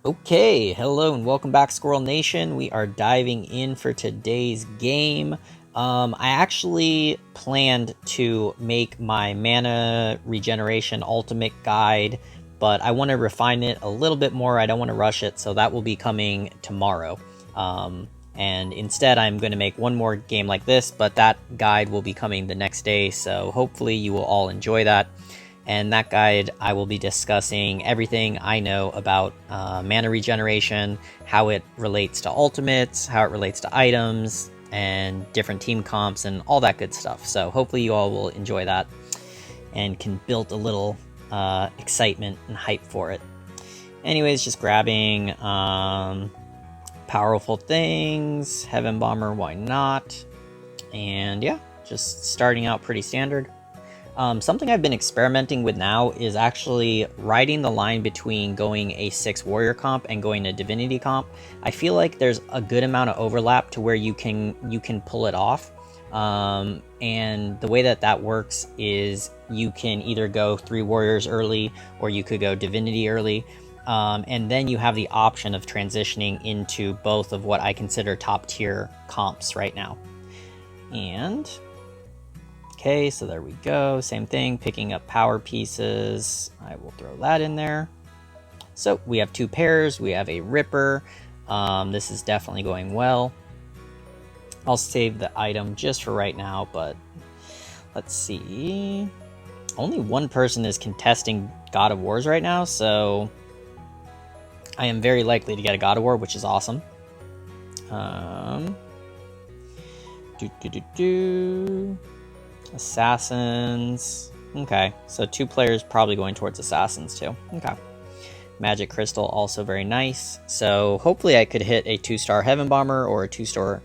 Okay, hello and welcome back, Squirrel Nation. We are diving in for today's game. I actually planned to make my mana regeneration ultimate guide, but I want to refine it a little bit more. I don't want to rush it, so that will be coming tomorrow. And instead, I'm going to make one more game like this, but that guide will be coming the next day, so hopefully you will all enjoy that. And that guide, I will be discussing everything I know about mana regeneration, how it relates to ultimates, how it relates to items, and different team comps, and all that good stuff. So hopefully you all will enjoy that and can build a little excitement and hype for it. Anyways, just grabbing powerful things, Heaven Bomber, why not? And yeah, just starting out pretty standard. Something I've been experimenting with now is actually riding the line between going a 6 warrior comp and going a divinity comp. I feel like there's a good amount of overlap to where you can pull it off. And the way that works is you can either go 3 warriors early or you could go divinity early. And then you have the option of transitioning into both of what I consider top tier comps right now. And okay, so there we go. Same thing, picking up power pieces. I will throw that in there. So we have 2 pairs. We have a Ripper. This is definitely going well. I'll save the item just for right now, but let's see. Only one person is contesting God of Wars right now, so I am very likely to get a God of War, which is awesome. Assassins. Okay, so 2 players probably going towards assassins too. Okay. Magic Crystal also very nice. So hopefully I could hit a 2-star Heaven Bomber or a 2-star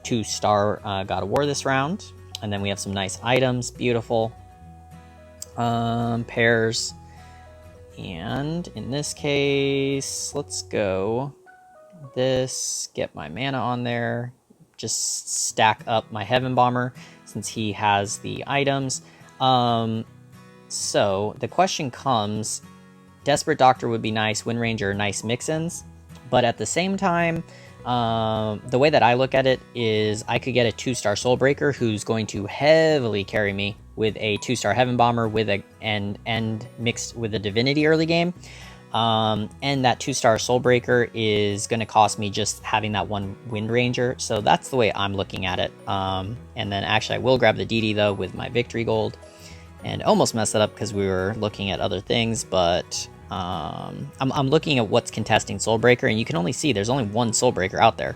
God of War this round. And then we have some nice items. Beautiful. Pairs. And in this case, let's go this. Get my mana on there. Just stack up my Heaven Bomber since he has the items. So the question comes, Desperate Doctor would be nice, Wind Ranger are nice mix-ins, but at the same time, the way that I look at it is I could get a 2-star Soulbreaker who's going to heavily carry me with a 2-star Heaven Bomber with and mixed with a Divinity early game. And that 2-star Soulbreaker is going to cost me just having that 1 Wind Ranger. So that's the way I'm looking at it. And then actually I will grab the DD though with my Victory Gold. And almost messed it up because we were looking at other things. But I'm looking at what's contesting Soulbreaker. And you can only see there's only 1 Soulbreaker out there.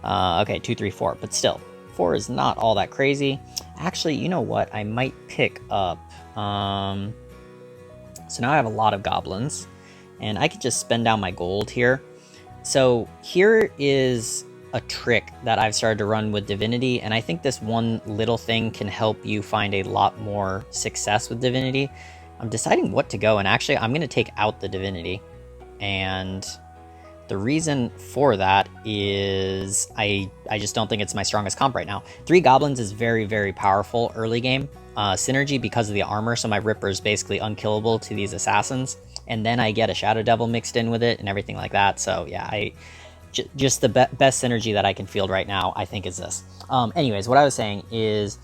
Okay, 2, 3, 4. But still, 4 is not all that crazy. Actually, you know what? I might pick up... so now I have a lot of goblins. And I could just spend down my gold here. So here is a trick that I've started to run with Divinity, and I think this one little thing can help you find a lot more success with Divinity. I'm deciding what to go, and actually I'm going to take out the Divinity. And the reason for that is I just don't think it's my strongest comp right now. 3 goblins is very, very powerful early game. Synergy because of the armor, so my Ripper is basically unkillable to these assassins. And then I get a Shadow Devil mixed in with it and everything like that. So yeah, just the best synergy that I can field right now, I think, is this. Anyways, what I was saying is,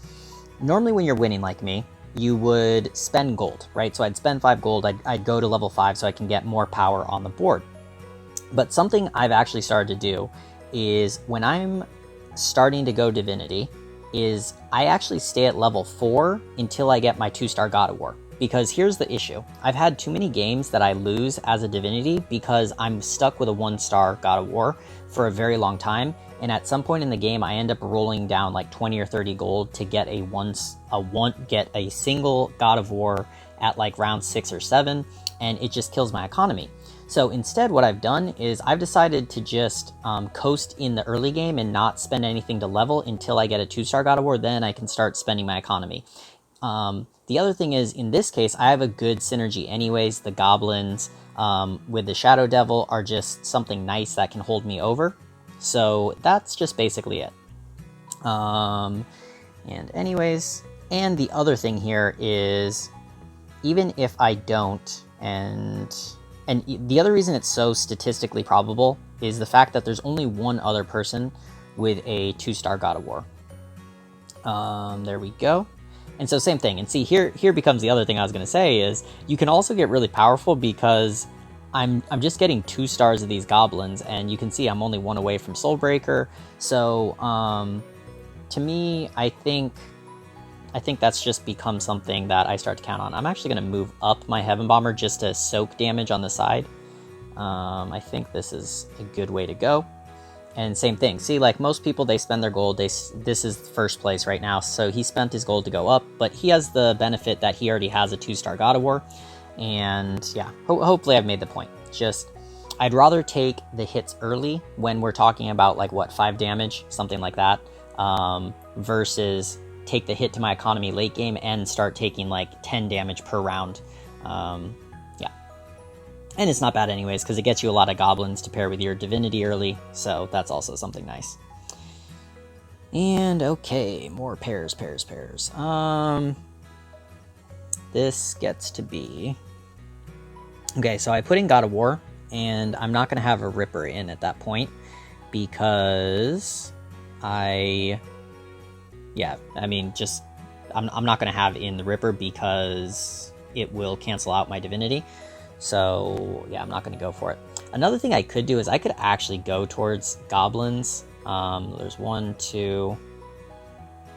normally when you're winning like me, you would spend gold, right? So I'd spend 5 gold, I'd go to level 5 so I can get more power on the board. But something I've actually started to do is when I'm starting to go Divinity, is I actually stay at level 4 until I get my 2-star God of War. Because here's the issue. I've had too many games that I lose as a Divinity because I'm stuck with a 1-star God of War for a very long time. And at some point in the game, I end up rolling down like 20 or 30 gold to get get a single God of War at like round 6 or 7. And it just kills my economy. So instead, what I've done is I've decided to just coast in the early game and not spend anything to level until I get a 2-star God of War. Then I can start spending my economy. The other thing is, in this case, I have a good synergy anyways. The goblins with the Shadow Devil are just something nice that can hold me over. So that's just basically it. And anyways, and the other thing here is, even if I don't, and the other reason it's so statistically probable is the fact that there's only one other person with a 2-star God of War. There we go. And so same thing. And see, here becomes the other thing I was going to say is you can also get really powerful because I'm just getting 2 stars of these goblins, and you can see I'm only 1 away from Soulbreaker. So to me, I think that's just become something that I start to count on. I'm actually going to move up my Heaven Bomber just to soak damage on the side. I think this is a good way to go. And same thing. See, like most people, they spend their gold. This is first place right now, so he spent his gold to go up, but he has the benefit that he already has a 2-star God of War. And yeah, hopefully I've made the point. Just, I'd rather take the hits early when we're talking about like what, 5 damage, something like that, versus take the hit to my economy late game and start taking like 10 damage per round. Yeah. And it's not bad anyways, because it gets you a lot of goblins to pair with your divinity early, so that's also something nice. And okay, more pairs. This gets to be... Okay, so I put in God of War, and I'm not going to have a Ripper in at that point, because I'm not going to have in the Ripper because it will cancel out my divinity. So yeah, I'm not going to go for it. Another thing I could do is I could actually go towards goblins. There's 1, 2,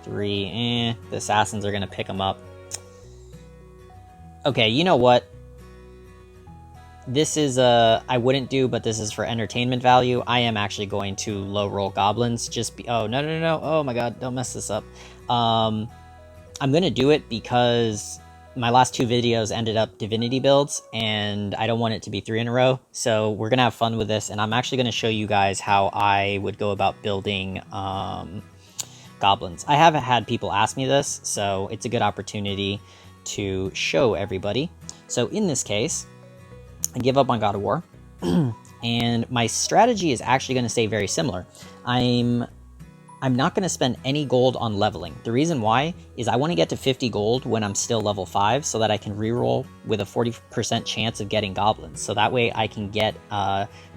3. The assassins are going to pick them up. Okay, you know what? This is I wouldn't do, but this is for entertainment value. I am actually going to low roll goblins. Oh, no. Oh my god, don't mess this up. I'm going to do it because my last 2 videos ended up divinity builds, and I don't want it to be 3 in a row. So we're going to have fun with this, and I'm actually going to show you guys how I would go about building goblins. I haven't had people ask me this, so it's a good opportunity to show everybody. So in this case, I give up on God of War, and my strategy is actually going to stay very similar. I'm not going to spend any gold on leveling. The reason why is I want to get to 50 gold when I'm still level 5 so that I can reroll with a 40% chance of getting goblins. So that way I can get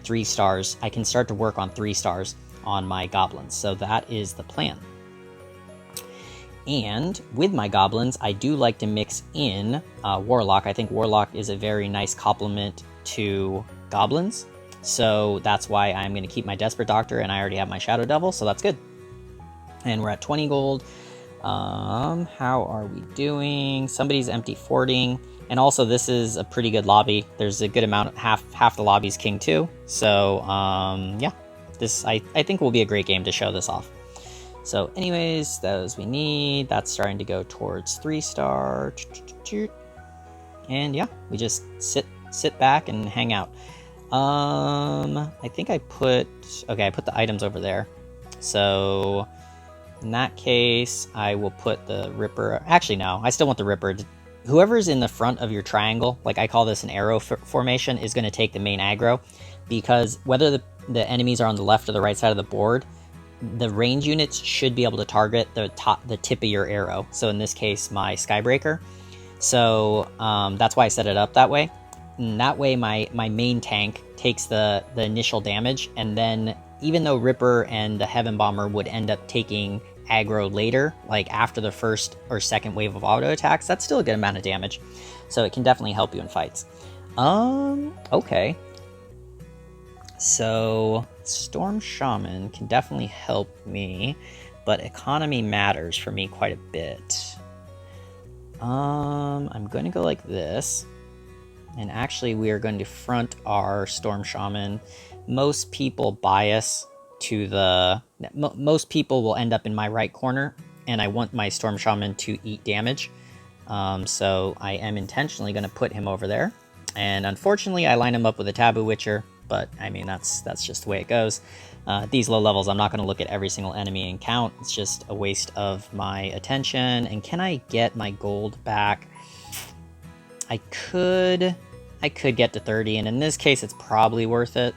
3 stars. I can start to work on 3 stars on my goblins. So that is the plan. And with my goblins, I do like to mix in Warlock. I think Warlock is a very nice complement to goblins. So that's why I'm going to keep my Desperate Doctor, and I already have my Shadow Devil, so that's good. And we're at 20 gold. How are we doing? Somebody's empty forting. And also, this is a pretty good lobby. There's a good amount, half the lobby's King 2. So, yeah. This, I think, will be a great game to show this off. So, anyways, those we need. That's starting to go towards 3-star. And, yeah, we just sit back and hang out. I think I put the items over there. So... in that case, I will put the Ripper... Actually, no. I still want the Ripper. Whoever's in the front of your triangle, like I call this an arrow formation, is going to take the main aggro. Because whether the enemies are on the left or the right side of the board, the range units should be able to target the tip of your arrow. So in this case, my Skybreaker. So that's why I set it up that way. And that way, my main tank takes the initial damage, and then... even though Ripper and the Heaven Bomber would end up taking aggro later, like after the first or second wave of auto attacks, that's still a good amount of damage. So it can definitely help you in fights. Okay. So Storm Shaman can definitely help me, but economy matters for me quite a bit. I'm going to go like this. And actually, we are going to front our Storm Shaman. Most people bias to the... most people will end up in my right corner, and I want my Storm Shaman to eat damage. So I am intentionally going to put him over there. And unfortunately, I line him up with a Taboo Witcher, but I mean, that's just the way it goes. At these low levels, I'm not going to look at every single enemy and count. It's just a waste of my attention. And can I get my gold back? I could get to 30, and in this case, it's probably worth it.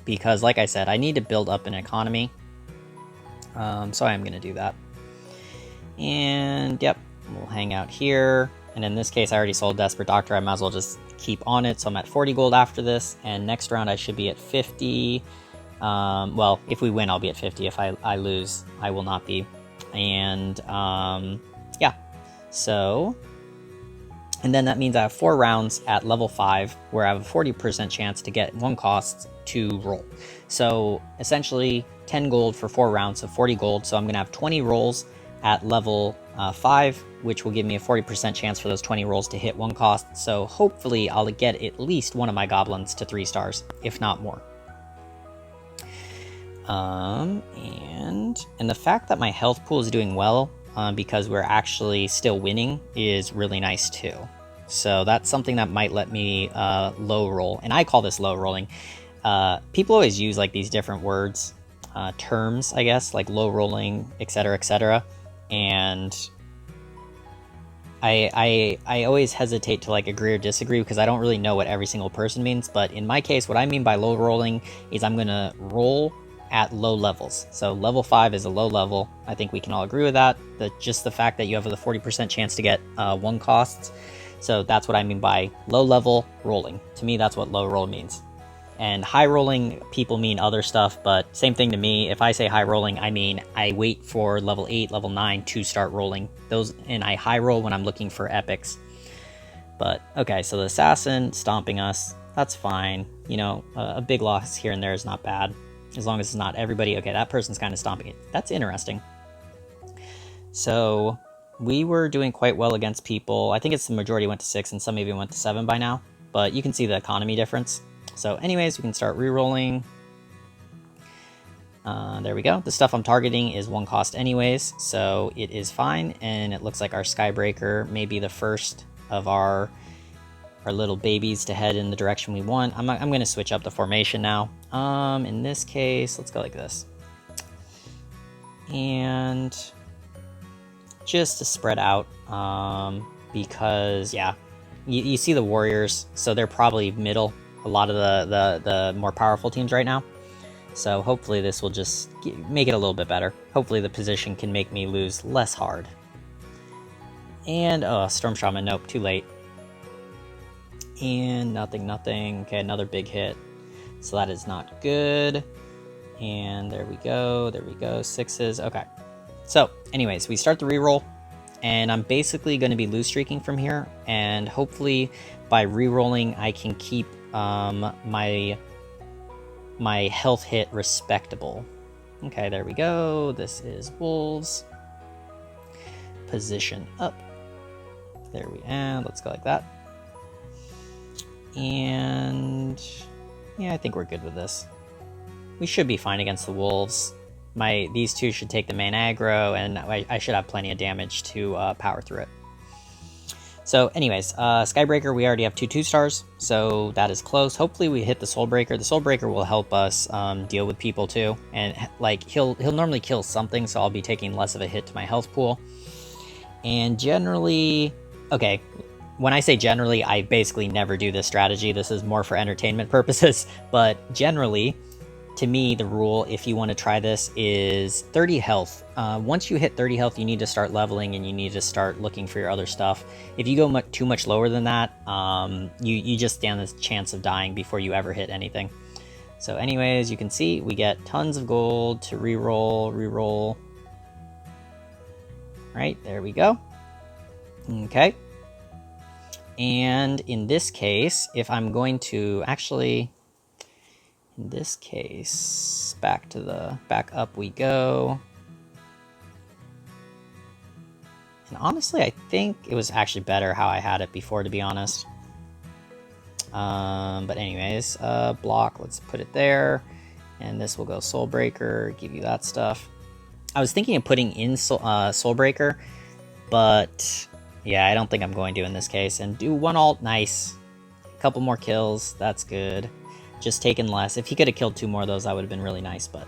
Because, like I said, I need to build up an economy. So I am going to do that. And, yep, we'll hang out here. And in this case, I already sold Desperate Doctor. I might as well just keep on it. So I'm at 40 gold after this, and next round I should be at 50. Well, if we win, I'll be at 50. If I lose, I will not be. And yeah, so, and then that means I have 4 rounds at level 5 where I have a 40% chance to get 1 cost to roll. So essentially 10 gold for 4 rounds, so 40 gold. So I'm going to have 20 rolls at level 5, which will give me a 40% chance for those 20 rolls to hit 1 cost. So hopefully I'll get at least one of my goblins to 3 stars, if not more. And the fact that my health pool is doing well, because we're actually still winning, is really nice too. So that's something that might let me low roll, and I call this low rolling. People always use like these different words, terms, I guess, like low rolling, etc., etc. And I always hesitate to like agree or disagree because I don't really know what every single person means. But in my case, what I mean by low rolling is I'm gonna roll at low levels. So level 5 is a low level. I think we can all agree with that. Just the fact that you have the 40% chance to get 1 costs. So that's what I mean by low level rolling. To me, that's what low roll means. And high rolling, people mean other stuff, but same thing to me. If I say high rolling, I mean I wait for level 8, level 9 to start rolling those, and I high roll when I'm looking for epics. But okay, so the assassin stomping us, that's fine. You know, a big loss here and there is not bad, as long as it's not everybody. Okay, that person's kind of stomping it. That's interesting. So we were doing quite well against people. I think it's the majority went to 6 and some even went to 7 by now, but you can see the economy difference. So anyways, we can start re-rolling. There we go. The stuff I'm targeting is 1 cost anyways, so it is fine. And it looks like our Skybreaker may be the first of our little babies to head in the direction we want. I'm going to switch up the formation now. In this case, let's go like this. And just to spread out, because, yeah, you see the warriors, so they're probably middle. A lot of the more powerful teams right now. So hopefully this will just make it a little bit better. Hopefully the position can make me lose less hard. And, Storm Shaman, nope, too late. And nothing. Okay, another big hit. So that is not good. And there we go, 6s, okay. So, anyways, we start the reroll, and I'm basically going to be lose streaking from here, and hopefully by re-rolling I can keep my health hit respectable. Okay, there we go. This is wolves. Position up. There we are. Let's go like that. And yeah, I think we're good with this. We should be fine against the wolves. These two should take the main aggro, and I should have plenty of damage to power through it. So anyways, Skybreaker, we already have 2 2-stars, so that is close. Hopefully we hit the Soulbreaker. The Soulbreaker will help us deal with people too, and like he'll normally kill something, so I'll be taking less of a hit to my health pool. And generally, okay, when I say generally, I basically never do this strategy. This is more for entertainment purposes, but generally, to me, the rule, if you want to try this, is 30 health. Once you hit 30 health, you need to start leveling and you need to start looking for your other stuff. If you go too much lower than that, you just stand the chance of dying before you ever hit anything. So anyways, you can see we get tons of gold to reroll. Right, there we go. Okay. And in this case, if I'm going to actually... In this case, back up we go. And honestly, I think it was actually better how I had it before, to be honest. But anyways, block, let's put it there. And this will go Soulbreaker, give you that stuff. I was thinking of putting in Soulbreaker, but yeah, I don't think I'm going to in this case. And do 1 ult, nice. A couple more kills, that's good. Just taken less. If he could have killed 2 more of those, that would have been really nice, but...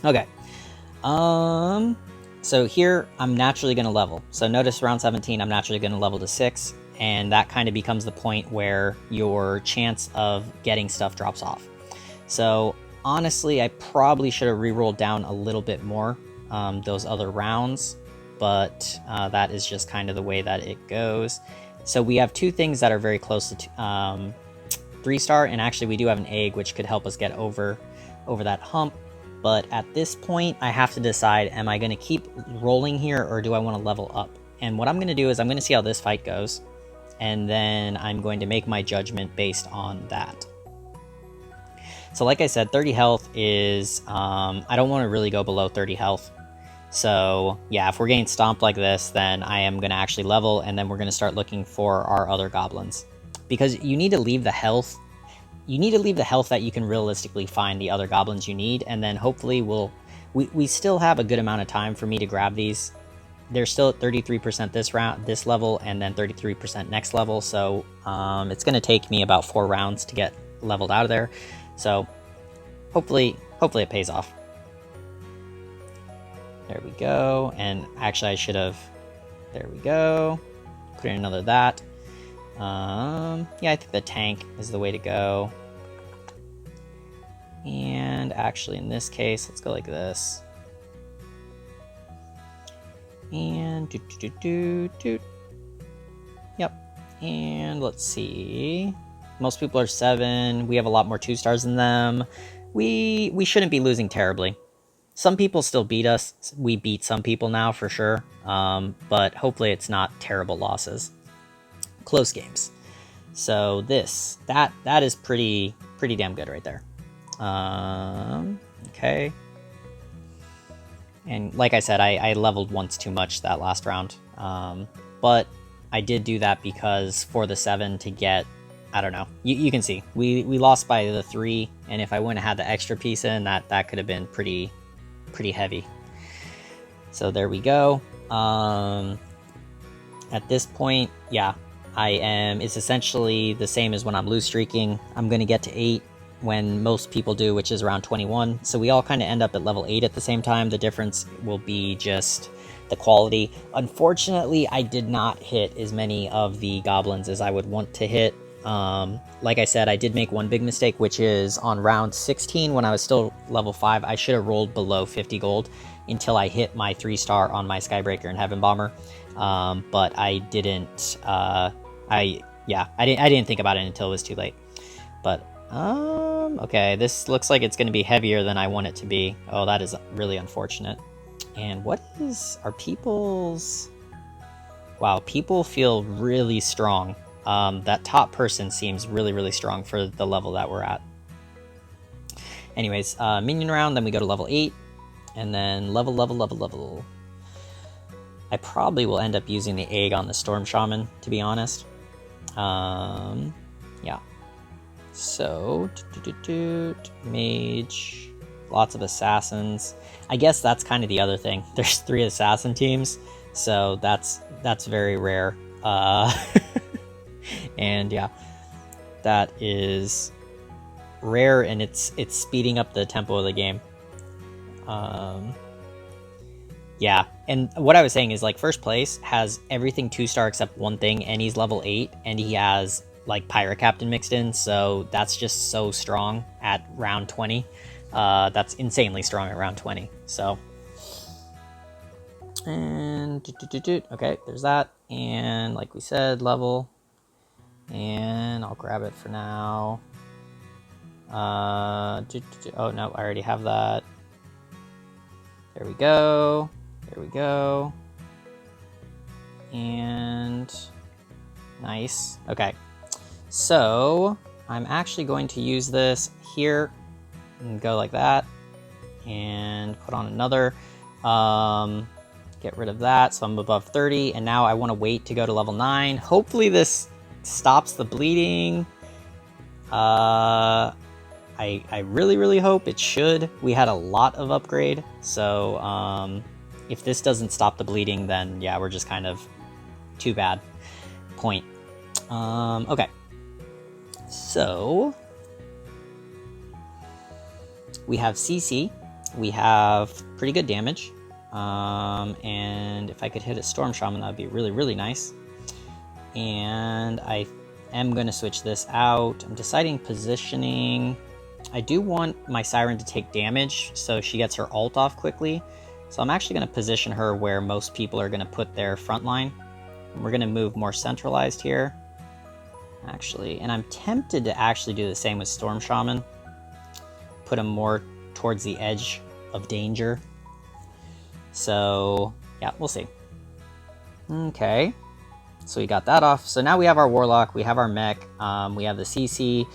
Okay. So here, I'm naturally going to level. So notice round 17, I'm naturally going to level to 6, and that kind of becomes the point where your chance of getting stuff drops off. So honestly, I probably should have rerolled down a little bit more those other rounds, but that is just kind of the way that it goes. So we have two things that are very close to 3-star, and actually we do have an egg which could help us get over that hump. But at this point, I have to decide, am I going to keep rolling here or do I want to level up? And what I'm going to do is I'm going to see how this fight goes, and then I'm going to make my judgment based on that. So like I said, 30 health is, I don't want to really go below 30 health. So yeah, if we're getting stomped like this, then I am going to actually level, and then we're going to start looking for our other goblins. Because you need to leave the health. You need to leave the health that you can realistically find the other goblins you need, and then hopefully we still have a good amount of time for me to grab these. They're still at 33% this level, and then 33% next level, so it's going to take me about 4 rounds to get leveled out of there. So hopefully it pays off. There we go, and actually I should have... There we go. Put in another that. Yeah, I think the tank is the way to go. And actually in this case, let's go like this. And Yep. And let's see. Most people are 7. We have a lot more 2-stars than them. We shouldn't be losing terribly. Some people still beat us. We beat some people now for sure. But hopefully it's not terrible losses. Close games. So that is pretty damn good right there. Okay. And like I said, I leveled once too much that last round. But I did do that because for the 7 to get, I don't know. You can see we lost by the 3, and if I wouldn't have had the extra piece in, that could have been pretty heavy. So there we go. At this point, yeah. It's essentially the same as when I'm loose streaking. I'm going to get to 8 when most people do, which is around 21. So we all kind of end up at level 8 at the same time. The difference will be just the quality. Unfortunately, I did not hit as many of the goblins as I would want to hit. Like I said, I did make one big mistake, which is on round 16 when I was still level 5, I should have rolled below 50 gold until I hit my 3-star on my Skybreaker and Heaven Bomber. But I didn't, I didn't think about it until it was too late. But, okay, this looks like it's going to be heavier than I want it to be. Oh, that is really unfortunate. And are people's... Wow, people feel really strong. That top person seems really strong for the level that we're at. Anyways, minion round, then we go to level 8. And then level. I probably will end up using the egg on the Storm Shaman, to be honest. Yeah. So, mage, lots of assassins. I guess that's kind of the other thing. There's 3 assassin teams, so that's very rare. And yeah, that is rare, and it's speeding up the tempo of the game. Yeah, and what I was saying is, like, first place has everything 2-star except one thing, and he's level 8, and he has, like, Pirate Captain mixed in, so that's just so strong at round 20. That's insanely strong at round 20, so... And... Okay, there's that, and like we said, level... And I'll grab it for now. Oh, no, I already have that. There we go. There we go. And nice. Okay. So I'm actually going to use this here and go like that and put on another. Get rid of that. So I'm above 30, and now I want to wait to go to level 9. Hopefully this stops the bleeding. I really hope it should. We had a lot of upgrade, so if this doesn't stop the bleeding, then yeah, we're just kind of too bad. Point. Okay. So we have CC. We have pretty good damage. And if I could hit a Storm Shaman, that would be really nice. And I am going to switch this out. I'm deciding positioning. I do want my Siren to take damage so she gets her ult off quickly. So I'm actually going to position her where most people are going to put their front line. We're going to move more centralized here, actually. And I'm tempted to actually do the same with Storm Shaman. Put him more towards the edge of danger. So, yeah, we'll see. Okay. So we got that off. So now we have our Warlock, we have our Mech, we have the CC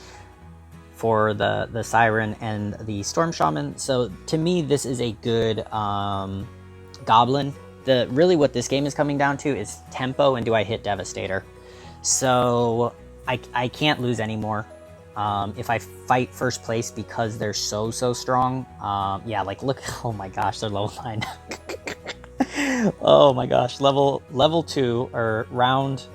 for the Siren and the Storm Shaman. So to me, this is a good Goblin. Really what this game is coming down to is tempo and do I hit Devastator. So I can't lose anymore. If I fight first place because they're so strong. Yeah, like look, oh my gosh, they're level 9. Oh my gosh, level 2 or round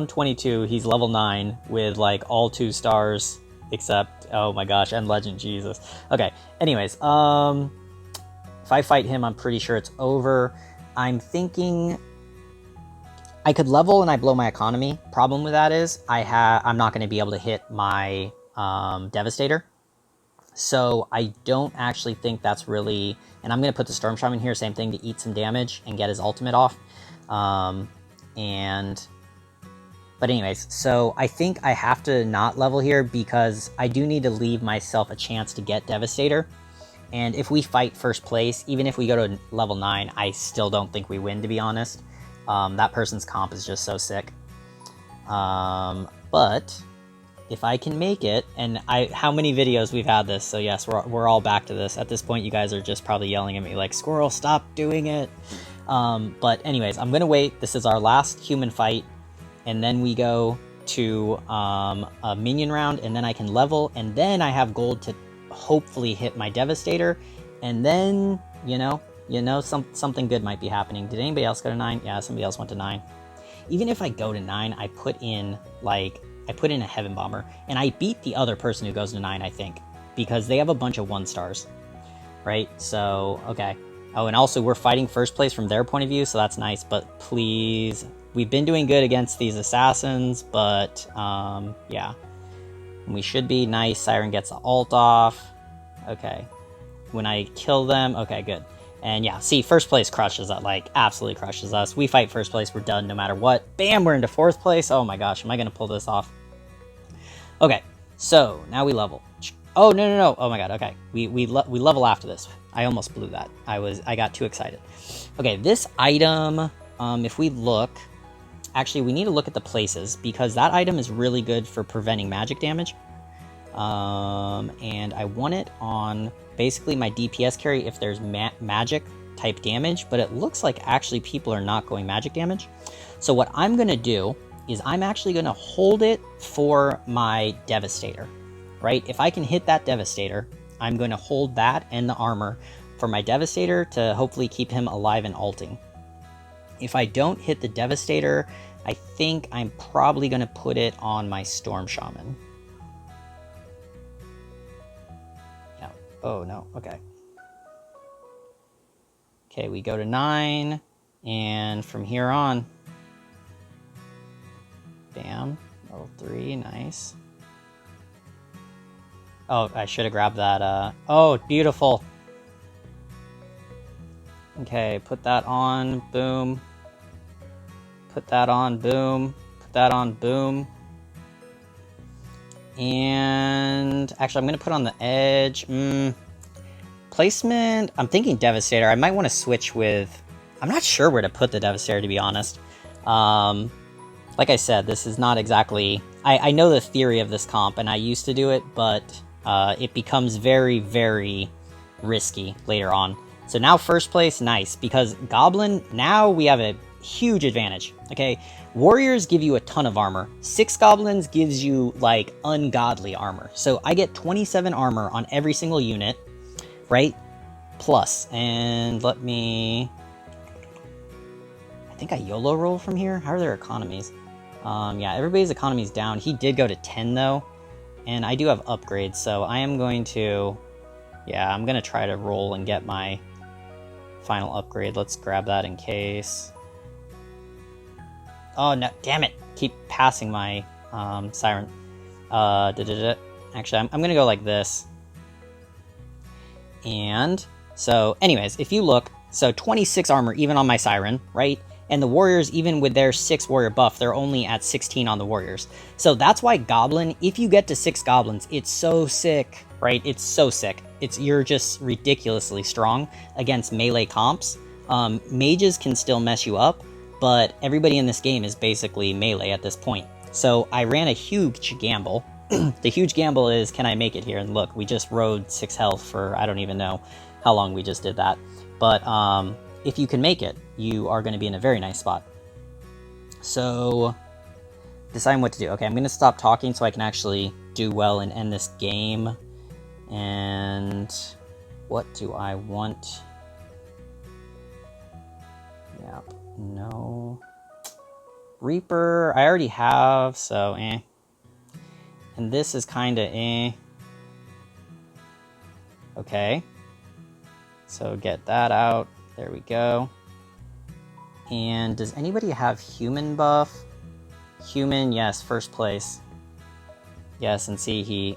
22, he's level 9 with like all 2 stars except, oh my gosh, and legend, Jesus. Okay, anyways, if I fight him, I'm pretty sure it's over. I'm thinking I could level and I blow my economy. Problem with that is I'm not going to be able to hit my Devastator. So I don't actually think that's really, and I'm going to put the Storm Shaman here, same thing, to eat some damage and get his ultimate off. But anyways, so I think I have to not level here because I do need to leave myself a chance to get Devastator. And if we fight first place, even if we go to level 9, I still don't think we win, to be honest. That person's comp is just so sick. But if I can make it, and how many videos we've had this, so yes, we're all back to this. At this point, you guys are just probably yelling at me like, Squirrel, stop doing it. But anyways, I'm going to wait. This is our last human fight, and then we go to a minion round, and then I can level, and then I have gold to hopefully hit my Devastator, and then, you know, something good might be happening. Did anybody else go to 9? Yeah, somebody else went to 9. Even if I go to 9, I put in a Heaven Bomber, and I beat the other person who goes to 9, I think, because they have a bunch of 1 stars, right? So, okay. Oh, and also we're fighting first place from their point of view, so that's nice, but please, we've been doing good against these assassins, but, yeah. We should be nice. Siren gets the ult off. Okay. When I kill them, okay, good. And yeah, see, first place crushes us, like, absolutely crushes us. We fight first place, we're done no matter what. Bam, we're into 4th place. Oh my gosh, am I going to pull this off? Okay, so now we level. Oh, no. Oh my god, okay. We level after this. I almost blew that. I got too excited. Okay, this item, if we look, actually, we need to look at the places, because that item is really good for preventing magic damage. And I want it on basically my DPS carry if there's magic type damage, but it looks like actually people are not going magic damage. So what I'm going to do is I'm actually going to hold it for my Devastator, right? If I can hit that Devastator, I'm going to hold that and the armor for my Devastator to hopefully keep him alive and ulting. If I don't hit the Devastator, I think I'm probably going to put it on my Storm Shaman. Yeah. Oh, no. Okay. Okay, we go to 9, and from here on, bam, level 3, nice. Oh, I should have grabbed that, oh, beautiful. Okay, put that on, boom. Put that on, boom. Put that on, boom. And actually, I'm going to put on the edge. Placement, I'm thinking Devastator. I might want to switch with... I'm not sure where to put the Devastator, to be honest. Like I said, this is not exactly... I know the theory of this comp, and I used to do it, but it becomes very, very risky later on. So now first place, nice, because Goblin, now we have a huge advantage, okay? Warriors give you a ton of armor. 6 Goblins gives you, like, ungodly armor. So I get 27 armor on every single unit, right? Plus, and let me... I think I YOLO roll from here? How are their economies? Yeah, everybody's economy's down. He did go to 10, though, and I do have upgrades, so I am going to... Yeah, I'm going to try to roll and get my final upgrade. Let's grab that in case... Oh, no, damn it. Keep passing my Siren. Actually, I'm going to go like this. And so, anyways, if you look, so 26 armor even on my Siren, right? And the warriors, even with their 6 warrior buff, they're only at 16 on the warriors. So that's why goblin, if you get to 6 goblins, it's so sick, right? It's so sick. You're just ridiculously strong against melee comps. Mages can still mess you up, but everybody in this game is basically melee at this point. So I ran a huge gamble. The huge gamble is, can I make it here? And look, we just rode 6 health for, I don't even know how long we just did that. But if you can make it, you are going to be in a very nice spot. So, deciding what to do. Okay, I'm going to stop talking so I can actually do well and end this game. And what do I want? Yep, no. Reaper, I already have, so eh. And this is kind of eh. Okay. So get that out. There we go. And does anybody have human buff? Human, yes, first place. Yes, and see, he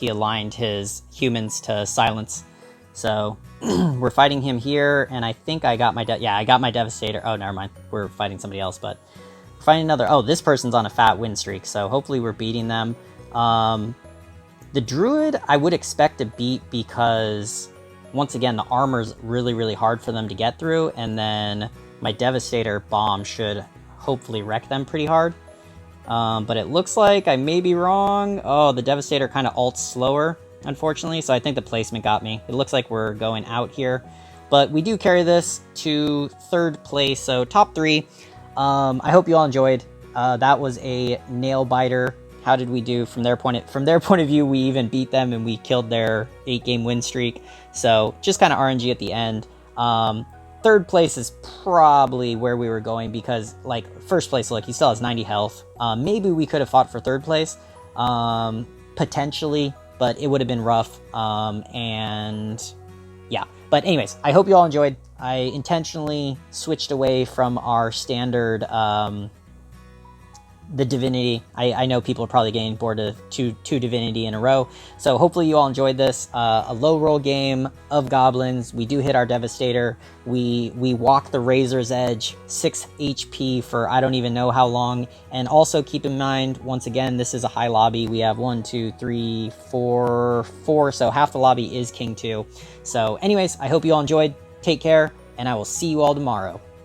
aligned his humans to silence. So we're fighting him here, and I think I got my I got my Devastator. Oh, never mind. We're fighting somebody else, but we're fighting another. Oh, this person's on a fat win streak, so hopefully we're beating them. The Druid I would expect to beat because, once again, the armor's really, really hard for them to get through, and then my Devastator bomb should hopefully wreck them pretty hard. But it looks like I may be wrong. Oh, the Devastator kind of ults slower, unfortunately, so I think the placement got me. It looks like we're going out here. But we do carry this to 3rd place, so top 3. I hope you all enjoyed. That was a nail biter. How did we do from their point of view? We even beat them and we killed their 8-game win streak. So just kind of RNG at the end. 3rd place is probably where we were going because, like, 1st place, look, he still has 90 health. Maybe we could have fought for 3rd place, potentially, but it would have been rough. And yeah, but anyways, I hope you all enjoyed. I intentionally switched away from our standard the Divinity. I know people are probably getting bored of two Divinity in a row, so hopefully you all enjoyed this. A low roll game of goblins. We do hit our Devastator. We walk the Razor's Edge, 6 HP for I don't even know how long. And also keep in mind, once again, this is a high lobby. We have 1, 2, 3, 4, so half the lobby is King 2. So anyways, I hope you all enjoyed. Take care, and I will see you all tomorrow.